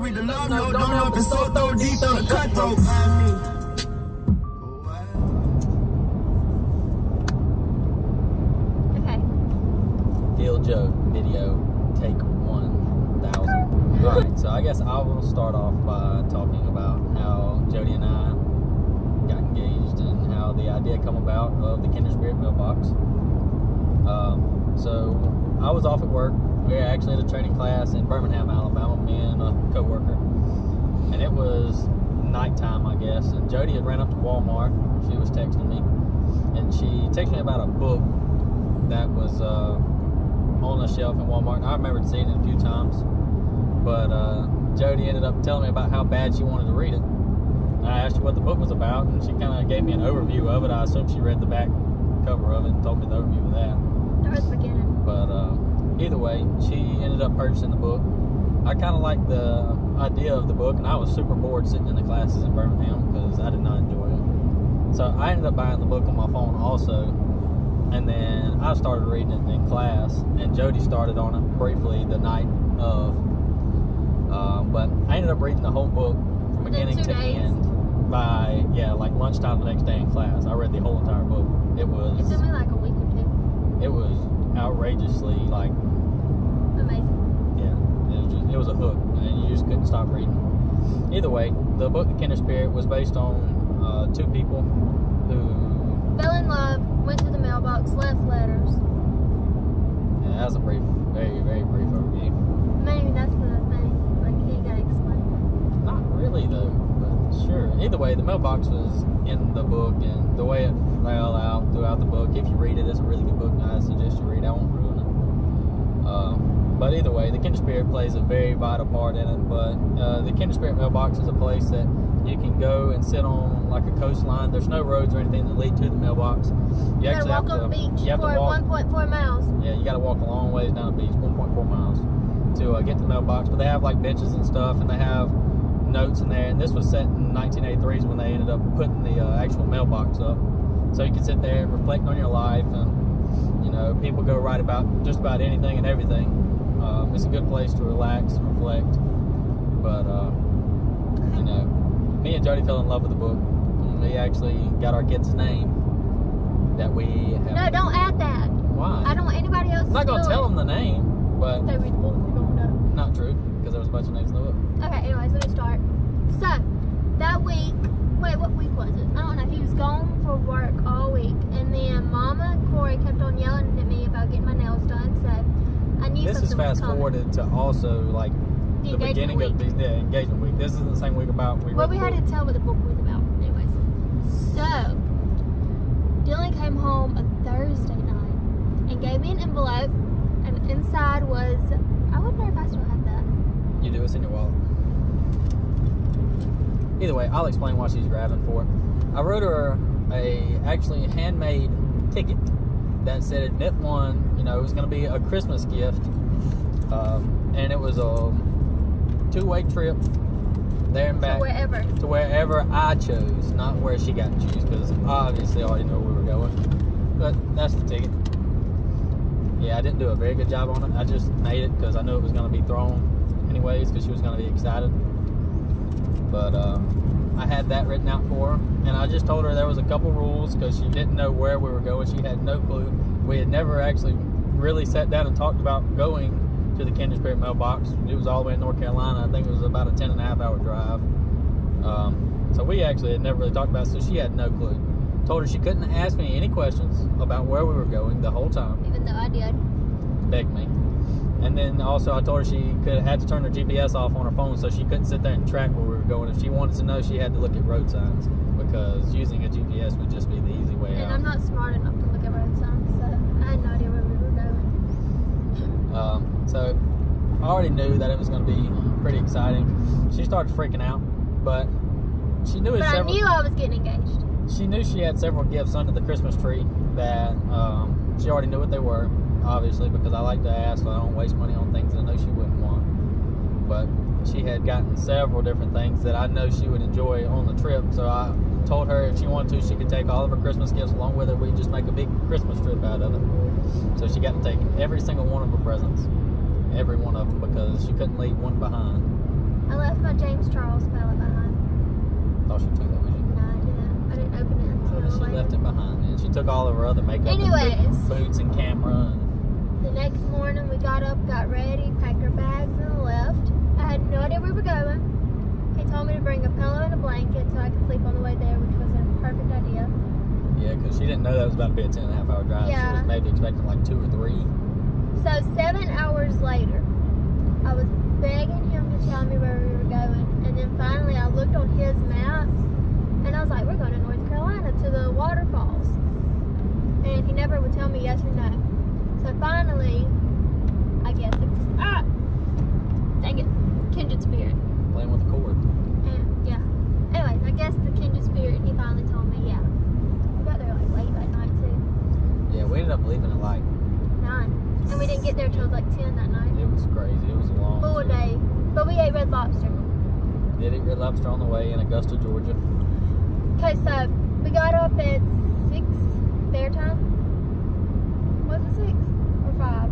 read the love note, don't know if it's so throw deep, throw the cutthroat. Okay. Deal Joe video, take 1,000. Alright, so I guess I will start off by talking about how Jody and I got engaged and how the idea come about of the Kindred Spirit mailbox. So I was off at work. We were actually at a training class in Birmingham, Alabama, me and a co-worker. And it was nighttime, I guess, and Jody had ran up to Walmart. She was texting me, and she texted me about a book that was on a shelf in Walmart. And I remembered seeing it a few times, but Jody ended up telling me about how bad she wanted to read it. And I asked her what the book was about, and she kind of gave me an overview of it. I assumed she read the back cover of it and told me the overview of that. That was the beginning. But either way, she ended up purchasing the book. I kind of liked the idea of the book, and I was super bored sitting in the classes in Birmingham because I did not enjoy them. So I ended up buying the book on my phone also, and then I started reading it in class, and Jody started on it briefly the night of. But I ended up reading the whole book from beginning to end by, like lunchtime the next day in class. I read the whole entire book. It took me like a week or two. It was outrageously like amazing. Yeah, it was a hook, and you just couldn't stop reading. Either way, the book The Kindred Spirit was based on two people who fell in love, went to the mailbox, left letters. Yeah, that was a brief, very, very brief overview. Maybe that's the thing. Like, you gotta explain it. Not really though, but sure. Either way, the mailbox was in the book, and the way it fell out throughout the book, if you read it, it's a really good book. I suggest you read it. I won't ruin it. But either way, the Kindred Spirit plays a very vital part in it. But the Kindred Spirit mailbox is a place that you can go and sit on like a coastline. There's no roads or anything that lead to the mailbox. You gotta walk on the beach for 1.4 miles. Yeah, you gotta walk a long ways down the beach, 1.4 miles, to get to the mailbox. But they have like benches and stuff, and they have notes in there. And this was set in 1983 when they ended up putting the actual mailbox up. So you can sit there and reflect on your life, and you know, people go write about just about anything and everything. It's a good place to relax and reflect. But you know, me and Jody fell in love with the book. And we actually got our kid's name that we have. No, don't add that. Why? I don't want anybody else. I'm not gonna tell them the name, but they read the book. We don't know. Not true, because there was a bunch of names in the book. Okay. Anyways, let me start. So that week. Wait, what week was it? I don't know. He was gone for work all week, and then Mama and Corey kept on yelling at me about getting my nails done. So I knew this is fast forwarded to also like the beginning of the engagement week. This isn't the same week about we had to tell what the book was about. Anyways, so Dylan came home a Thursday night and gave me an envelope, and inside was, I wonder if I still have that. You do. It's in your wallet. Either way, I'll explain what she's grabbing for. I wrote her a actually handmade ticket that said admit one. You know, it was going to be a Christmas gift, and it was a two-way trip there and back to wherever I chose, not where she got to choose, because obviously I already know where we were going. But that's the ticket. Yeah, I didn't do a very good job on it. I just made it because I knew it was going to be thrown anyways, because she was going to be excited. But I had that written out for her, and I just told her there was a couple rules because she didn't know where we were going. She had no clue. We had never actually really sat down and talked about going to the Kindred Spirit mailbox. It was all the way in North Carolina. I think it was about a 10.5-hour drive. So we actually had never really talked about it, so she had no clue. Told her she couldn't ask me any questions about where we were going the whole time. Even though I did. Begged me. And then also I told her she had to turn her GPS off on her phone, so she couldn't sit there and track where we were going. If she wanted to know, she had to look at road signs, because using a GPS would just be the easy way out. And I'm not smart enough to look at road signs, so I had no idea where we were going. So I already knew that it was going to be pretty exciting. She started freaking out, but she knew I knew I was getting engaged. She knew she had several gifts under the Christmas tree that she already knew what they were. Obviously, because I like to ask, so I don't waste money on things that I know she wouldn't want. But she had gotten several different things that I know she would enjoy on the trip, so I told her if she wanted to, she could take all of her Christmas gifts along with her. We'd just make a big Christmas trip out of it. So she got to take every single one of her presents, every one of them, because she couldn't leave one behind. I left my James Charles palette behind. Thought she took that with you. No, I didn't. I didn't open it until She later. left it behind, and she took all of her other makeup, Anyways. and boots and camera. And The next morning we got up, got ready, packed our bags, and left. I had no idea where we were going. He told me to bring a pillow and a blanket so I could sleep on the way there, which was a perfect idea. yeah, because she didn't know that was about to be a 10.5-hour drive. Yeah. She was maybe expecting like 2 or 3. So 7 hours later, I was begging him to tell me where we were going, and then finally I looked on his maps, and I was like, we're going to North Carolina to the waterfalls. And he never would tell me yes or no. So finally, I guess it's, dang it, kindred spirit. Playing with the cord. And, yeah. Anyways, I guess the kindred spirit, he finally told me, yeah. We got there like late that night too. Yeah, we ended up leaving at like 9. And we didn't get there till like 10 that night. it was crazy. It was a long Full trip. day. But we ate Red Lobster. Did eat Red Lobster on the way in Augusta, Georgia. Okay, so we got up at 6 their time. Was it 6 or 5?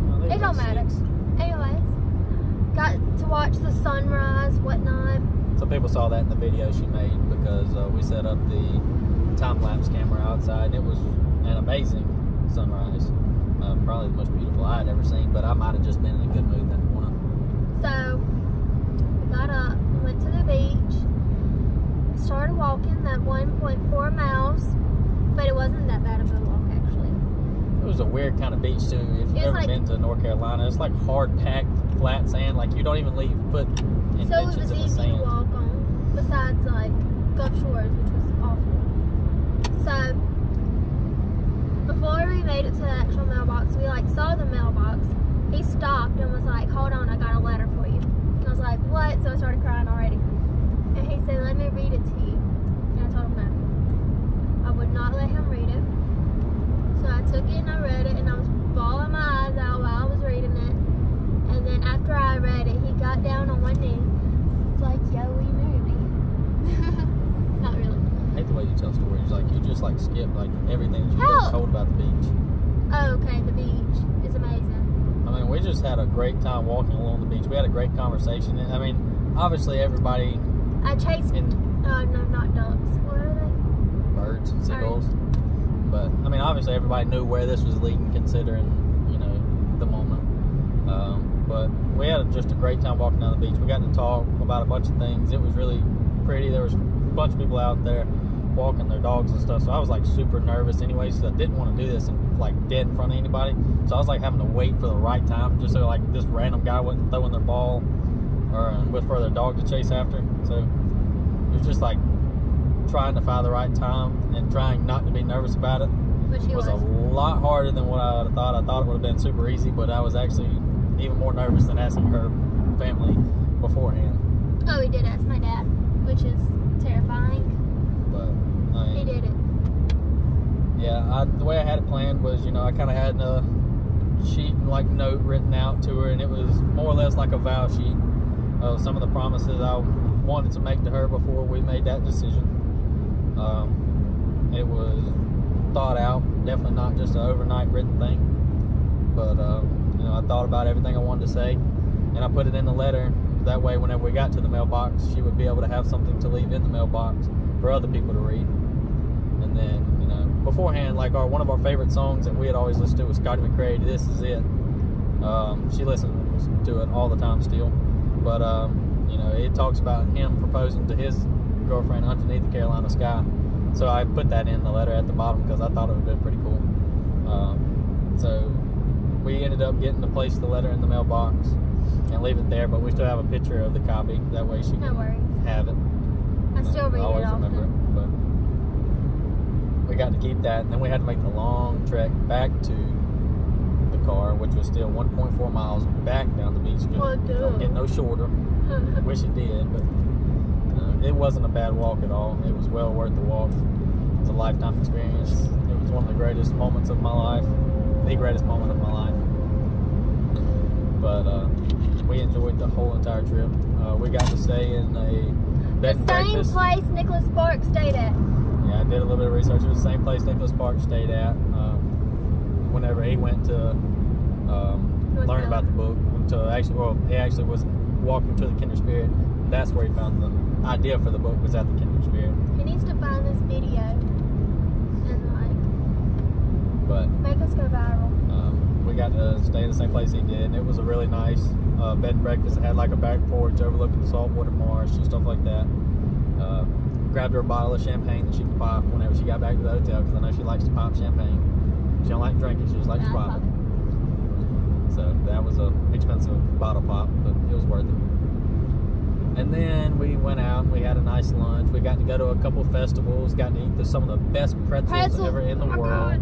I think It don't was matter. 6. Anyways, got to watch the sunrise, whatnot. Some people saw that in the video she made because we set up the time-lapse camera outside, and it was an amazing sunrise. Probably the most beautiful I had ever seen, but I might have just been in a good mood that morning. So we got up, went to the beach, started walking that 1.4 miles, but it wasn't that bad of a walk actually. It was a weird kind of beach too. If you've It's ever like- been to North Carolina, it's like hard packed, flat sand. Like you don't even leave foot So it indentions was in the easy to sand. walk on, besides like Gulf Shores, which was awful. So before we made it to the actual mailbox, we like saw the mailbox. He stopped and was like, hold on, I got a letter for you. And I was like, what? So I started crying already. And he said, let me read it to you. And I told him no. I would not let him read it. So I took it and I read it, and I was bawling my eyes out while I was reading it. And then after I read it, he got down on one knee. He's like, yo, will you marry me? Not really. I hate the way you tell stories. Like you just like skip like everything that you've Hell. been told about the beach. Oh, okay, the beach is amazing. I mean, we just had a great time walking along the beach. We had a great conversation. And, I mean, obviously everybody I chased, in no, not ducks. What are they? birds, seagulls. But I mean, obviously everybody knew where this was leading, considering the moment. But we had just a great time walking down the beach. We got to talk about a bunch of things. It was really pretty. There was a bunch of people out there walking their dogs and stuff. So I was like super nervous anyway. So I didn't want to do this like dead in front of anybody. So I was like having to wait for the right time, just so like this random guy wasn't throwing their ball or with for their dog to chase after. So it was just like trying to find the right time and trying not to be nervous about it. But she It was was. a lot harder than what I thought. I thought it would have been super easy, but I was actually even more nervous than asking her family beforehand. Oh, he did ask my dad, which is terrifying. But He did it. yeah, the way I had it planned was, I kind of had a sheet and like note written out to her, and it was more or less like a vow sheet of some of the promises I wanted to make to her before we made that decision. It was thought out, definitely not just an overnight written thing, but I thought about everything I wanted to say, and I put it in the letter. That way, whenever we got to the mailbox, she would be able to have something to leave in the mailbox for other people to read. And then, beforehand, like one of our favorite songs that we had always listened to was Scotty McCrae, This Is It. She listens to it all the time still. But, it talks about him proposing to his girlfriend underneath the Carolina sky. So I put that in the letter at the bottom because I thought it would have been pretty cool. So we ended up getting to place the letter in the mailbox and leave it there, but we still have a picture of the copy. That way she No can worries. have it. I still read always it often. remember it, but we got to keep that, and then we had to make the long trek back to the car, which was still 1.4 miles back down the beach. Well, Don't get no shorter. Wish it did, but it wasn't a bad walk at all. It was well worth the walk. It was a lifetime experience. It was one of the greatest moments of my life, the greatest moment of my life. But we enjoyed the whole entire trip. We got to stay in a bed and The same breakfast. place Nicholas Sparks stayed at. Yeah, I did a little bit of research. It was the same place Nicholas Sparks stayed at whenever he went to learn about the book until he actually was walking to the Kindred Spirit. That's where he found the idea for the book, was at the Kindred Spirit. He needs to find this video and make us go viral. We got to stay in the same place he did, and it was a really nice bed and breakfast. It had like a back porch overlooking the saltwater marsh and stuff like that. Grabbed her a bottle of champagne that she could pop whenever she got back to the hotel, because I know she likes to pop champagne. She don't like to drink it, she just likes to pop it. So that was a expensive bottle pop, but it was worth it. And then we went out and we had a nice lunch. We got to go to a couple of festivals, got to eat some of the best pretzels ever in the world. God.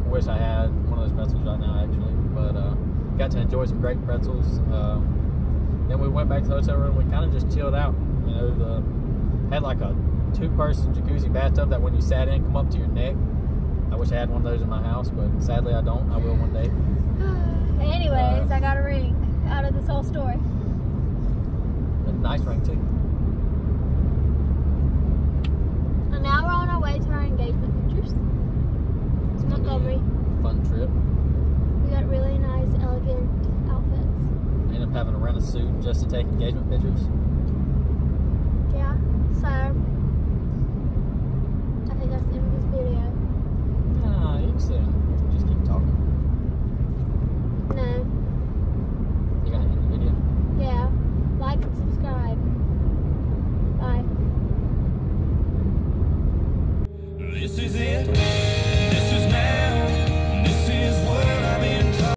I wish I had one of those pretzels right now, actually, but got to enjoy some great pretzels. Then we went back to the hotel room. We kind of just chilled out. You know, had like a 2-person jacuzzi bathtub that when you sat in, come up to your neck. I wish I had one of those in my house, but sadly I don't. I will one day. Anyways, I got a ring out of this whole story. A nice ring too. And now we're on our way to our engagement pictures. It's gonna Montgomery. be a fun trip. We got really nice, elegant outfits. I ended up having to rent a suit just to take engagement pictures.